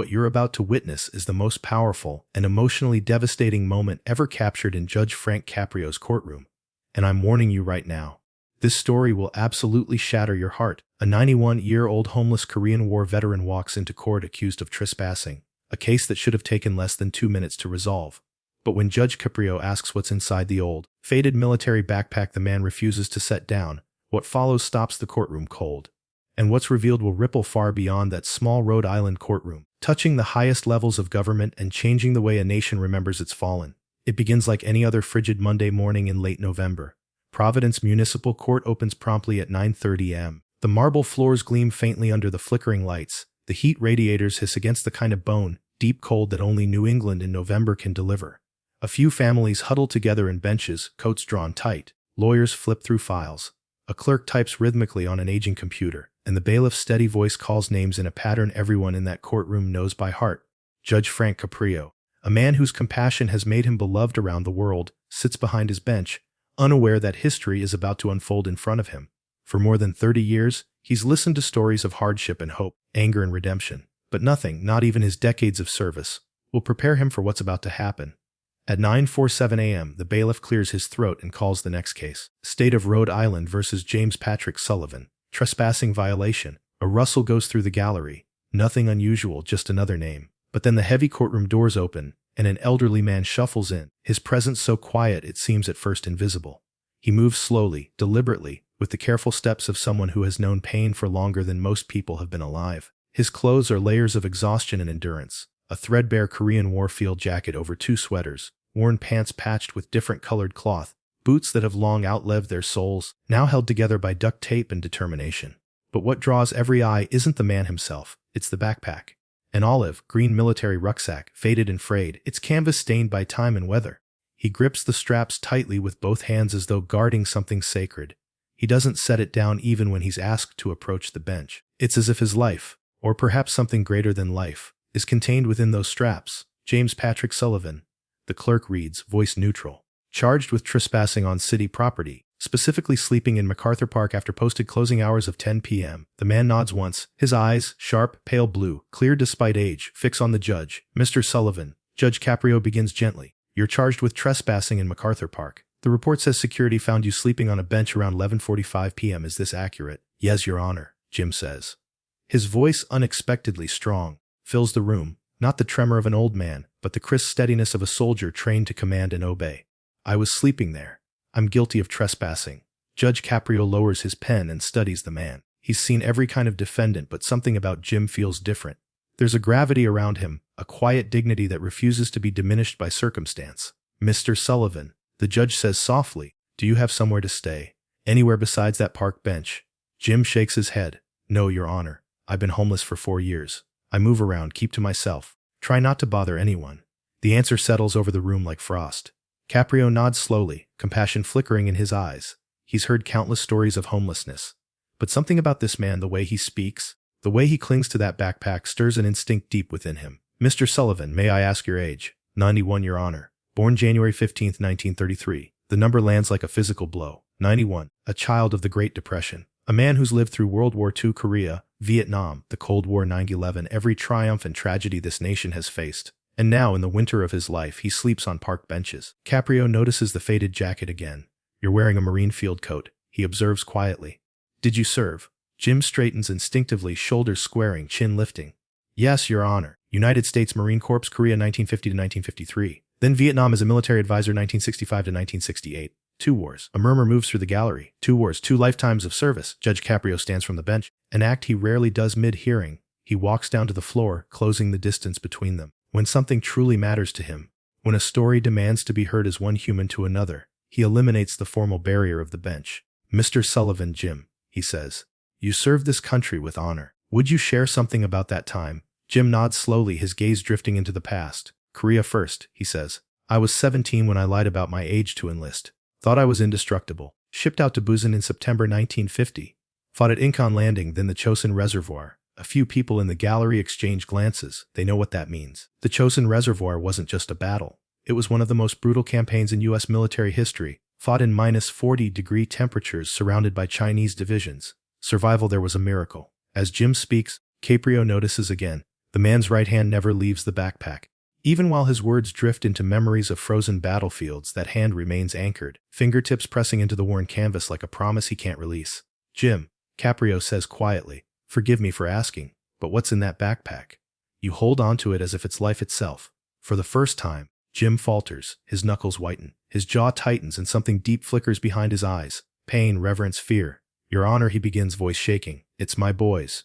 What you're about to witness is the most powerful and emotionally devastating moment ever captured in Judge Frank Caprio's courtroom. And I'm warning you right now. This story will absolutely shatter your heart. A 91-year-old homeless Korean War veteran walks into court accused of trespassing, a case that should have taken less than 2 minutes to resolve. But when Judge Caprio asks what's inside the old, faded military backpack, the man refuses to set down. What follows stops the courtroom cold. And what's revealed will ripple far beyond that small Rhode Island courtroom, touching the highest levels of government and changing the way a nation remembers its fallen. It begins like any other frigid Monday morning in late November. Providence Municipal Court opens promptly at 9:30 a.m. The marble floors gleam faintly under the flickering lights. The heat radiators hiss against the kind of bone, deep cold that only New England in November can deliver. A few families huddle together in benches, coats drawn tight. Lawyers flip through files. A clerk types rhythmically on an aging computer, and the bailiff's steady voice calls names in a pattern everyone in that courtroom knows by heart. Judge Frank Caprio, a man whose compassion has made him beloved around the world, sits behind his bench, unaware that history is about to unfold in front of him. For more than 30 years, he's listened to stories of hardship and hope, anger and redemption. But nothing, not even his decades of service, will prepare him for what's about to happen. At 9:47 a.m., the bailiff clears his throat and calls the next case. State of Rhode Island versus James Patrick Sullivan. Trespassing violation. A rustle goes through the gallery. Nothing unusual, just another name. But then the heavy courtroom doors open, and an elderly man shuffles in, his presence so quiet it seems at first invisible. He moves slowly, deliberately, with the careful steps of someone who has known pain for longer than most people have been alive. His clothes are layers of exhaustion and endurance. A threadbare Korean War field jacket over 2 sweaters, worn pants patched with different colored cloth, boots that have long outlived their soles, now held together by duct tape and determination. But what draws every eye isn't the man himself, it's the backpack. An olive green military rucksack, faded and frayed, its canvas stained by time and weather. He grips the straps tightly with both hands as though guarding something sacred. He doesn't set it down even when he's asked to approach the bench. It's as if his life, or perhaps something greater than life, is contained within those straps. James Patrick Sullivan, the clerk reads, voice neutral. Charged with trespassing on city property, specifically sleeping in MacArthur Park after posted closing hours of 10 p.m. The man nods once, his eyes, sharp, pale blue, clear despite age, fix on the judge. Mr. Sullivan, Judge Caprio begins gently. You're charged with trespassing in MacArthur Park. The report says security found you sleeping on a bench around 11:45 p.m. Is this accurate? Yes, Your Honor, Jim says. His voice, unexpectedly strong, fills the room, not the tremor of an old man, but the crisp steadiness of a soldier trained to command and obey. I was sleeping there. I'm guilty of trespassing. Judge Caprio lowers his pen and studies the man. He's seen every kind of defendant, but something about Jim feels different. There's a gravity around him, a quiet dignity that refuses to be diminished by circumstance. Mr. Sullivan, the judge says softly, do you have somewhere to stay? Anywhere besides that park bench? Jim shakes his head. No, Your Honor. I've been homeless for 4 years. I move around, keep to myself. Try not to bother anyone. The answer settles over the room like frost. Caprio nods slowly, compassion flickering in his eyes. He's heard countless stories of homelessness. But something about this man, the way he speaks, the way he clings to that backpack, stirs an instinct deep within him. Mr. Sullivan, may I ask your age? 91, Your Honor. Born January 15, 1933. The number lands like a physical blow. 91. A child of the Great Depression. A man who's lived through World War II, Korea, Vietnam, the Cold War, 9/11, every triumph and tragedy this nation has faced. And now, in the winter of his life, he sleeps on park benches. Caprio notices the faded jacket again. You're wearing a Marine field coat, he observes quietly. Did you serve? Jim straightens instinctively, shoulders squaring, chin lifting. Yes, Your Honor. United States Marine Corps, Korea, 1950 to 1953. Then Vietnam as a military advisor, 1965 to 1968. 2 wars. A murmur moves through the gallery. 2 wars, 2 lifetimes of service. Judge Caprio stands from the bench, an act he rarely does mid-hearing. He walks down to the floor, closing the distance between them. When something truly matters to him, when a story demands to be heard as one human to another, he eliminates the formal barrier of the bench. Mr. Sullivan, Jim, he says, you served this country with honor. Would you share something about that time? Jim nods slowly, his gaze drifting into the past. Korea first, he says. I was 17 when I lied about my age to enlist. Thought I was indestructible. Shipped out to Busan in September 1950. Fought at Incheon Landing, then the Chosin Reservoir. A few people in the gallery exchange glances. They know what that means. The Chosin Reservoir wasn't just a battle. It was one of the most brutal campaigns in U.S. military history, fought in -40-degree temperatures surrounded by Chinese divisions. Survival there was a miracle. As Jim speaks, Caprio notices again, The man's right hand never leaves the backpack. Even while his words drift into memories of frozen battlefields, that hand remains anchored, fingertips pressing into the worn canvas like a promise he can't release. Jim, Caprio says quietly, forgive me for asking, but what's in that backpack? You hold on to it as if it's life itself. For the first time, Jim falters, his knuckles whiten, his jaw tightens, and something deep flickers behind his eyes. Pain, reverence, fear. Your Honor, he begins, voice shaking. It's my boys.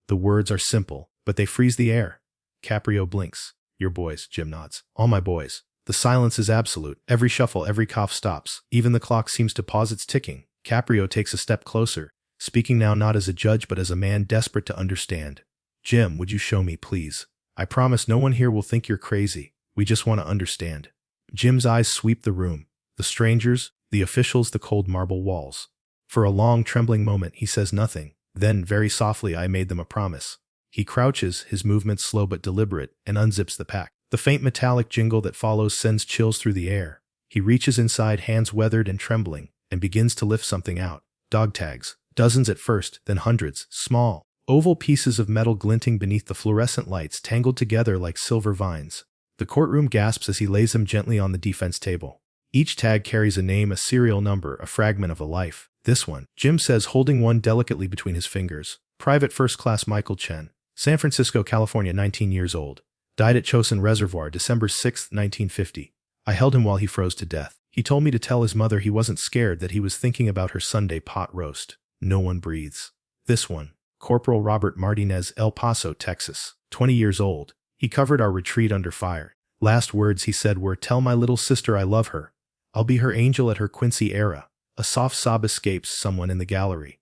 The words are simple, but they freeze the air. Caprio blinks. Your boys, Jim nods. All my boys. The silence is absolute. Every shuffle, every cough stops. Even the clock seems to pause its ticking. Caprio takes a step closer, speaking now not as a judge but as a man desperate to understand. Jim, would you show me, please? I promise no one here will think you're crazy. We just want to understand. Jim's eyes sweep the room. The strangers, the officials, the cold marble walls. For a long, trembling moment, he says nothing. Then, very softly, I made them a promise. He crouches, his movements slow but deliberate, and unzips the pack. The faint metallic jingle that follows sends chills through the air. He reaches inside, hands weathered and trembling, and begins to lift something out. Dog tags. Dozens at first, then hundreds, small, oval pieces of metal glinting beneath the fluorescent lights, tangled together like silver vines. The courtroom gasps as he lays them gently on the defense table. Each tag carries a name, a serial number, a fragment of a life. This one, Jim says, holding one delicately between his fingers. Private First Class Michael Chen. San Francisco, California, 19 years old. Died at Chosin Reservoir, December 6, 1950. I held him while he froze to death. He told me to tell his mother he wasn't scared, that he was thinking about her Sunday pot roast. No one breathes. This one, Corporal Robert Martinez, El Paso, Texas. 20 years old. He covered our retreat under fire. Last words he said were, tell my little sister I love her. I'll be her angel at her Quincy era. A soft sob escapes someone in the gallery.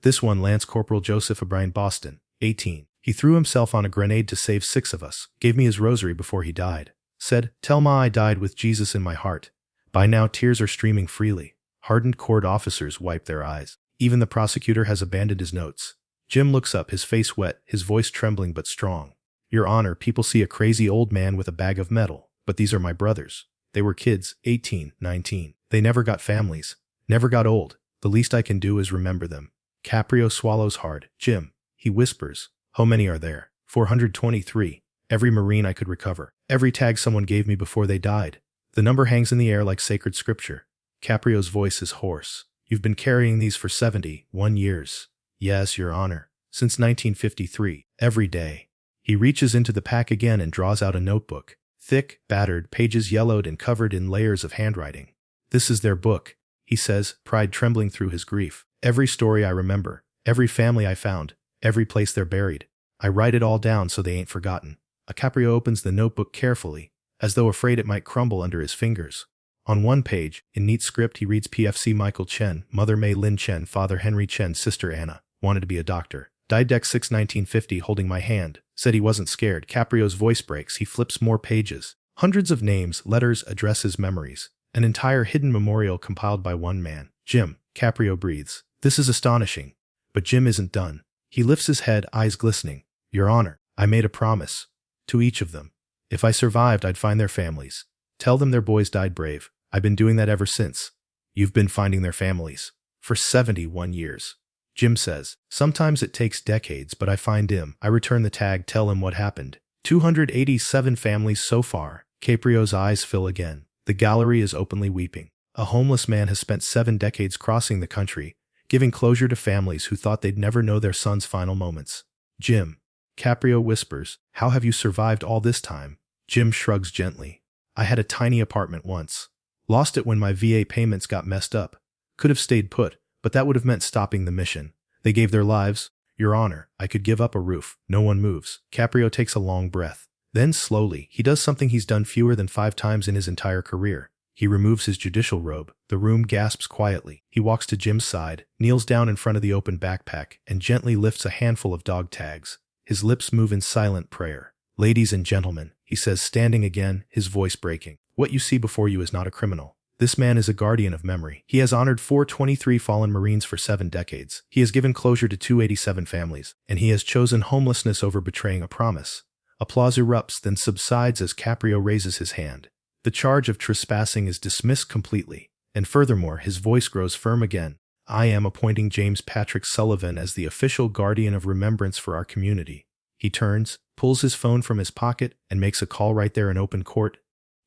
This one, Lance Corporal Joseph O'Brien, Boston. 18. He threw himself on a grenade to save 6 of us, gave me his rosary before he died. Said, tell Ma I died with Jesus in my heart. By now tears are streaming freely. Hardened court officers wipe their eyes. Even the prosecutor has abandoned his notes. Jim looks up, his face wet, his voice trembling but strong. Your Honor, people see a crazy old man with a bag of metal, but these are my brothers. They were kids, 18, 19. They never got families, never got old. The least I can do is remember them. Caprio swallows hard. Jim, he whispers. How many are there? 423. Every Marine I could recover. Every tag someone gave me before they died. The number hangs in the air like sacred scripture. Caprio's voice is hoarse. You've been carrying these for 71 years. Yes, Your Honor. Since 1953. Every day. He reaches into the pack again and draws out a notebook. Thick, battered, pages yellowed and covered in layers of handwriting. This is their book, he says, pride trembling through his grief. Every story I remember. Every family I found. Every place they're buried. I write it all down so they ain't forgotten. Caprio opens the notebook carefully, as though afraid it might crumble under his fingers. On one page, in neat script, he reads PFC Michael Chen, Mother Mei Lin Chen, Father Henry Chen, Sister Anna, wanted to be a doctor. Died Dec 6, 1950, holding my hand. Said he wasn't scared. Caprio's voice breaks. He flips more pages. Hundreds of names, letters, addresses, memories. An entire hidden memorial compiled by one man. Jim, Caprio breathes. This is astonishing. But Jim isn't done. He lifts his head, eyes glistening. Your Honor, I made a promise. To each of them. If I survived, I'd find their families. Tell them their boys died brave. I've been doing that ever since. You've been finding their families. For 71 years. Jim says, sometimes it takes decades, but I find him. I return the tag, tell him what happened. 287 families so far. Caprio's eyes fill again. The gallery is openly weeping. A homeless man has spent 7 decades crossing the country, giving closure to families who thought they'd never know their son's final moments. Jim. Caprio whispers, how have you survived all this time? Jim shrugs gently. I had a tiny apartment once. Lost it when my VA payments got messed up. Could have stayed put, but that would have meant stopping the mission. They gave their lives. Your Honor, I could give up a roof. No one moves. Caprio takes a long breath. Then slowly, he does something he's done fewer than 5 times in his entire career. He removes his judicial robe. The room gasps quietly. He walks to Jim's side, kneels down in front of the open backpack, and gently lifts a handful of dog tags. His lips move in silent prayer. Ladies and gentlemen, he says, standing again, his voice breaking. What you see before you is not a criminal. This man is a guardian of memory. He has honored 423 fallen Marines for 7 decades. He has given closure to 287 families, and he has chosen homelessness over betraying a promise. Applause erupts, then subsides as Caprio raises his hand. The charge of trespassing is dismissed completely, and furthermore, his voice grows firm again. I am appointing James Patrick Sullivan as the official guardian of remembrance for our community. He turns, pulls his phone from his pocket, and makes a call right there in open court.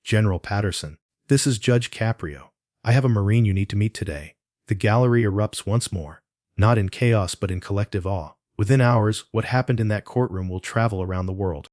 General Patterson, this is Judge Caprio. I have a Marine you need to meet today. The gallery erupts once more, not in chaos but in collective awe. Within hours, what happened in that courtroom will travel around the world.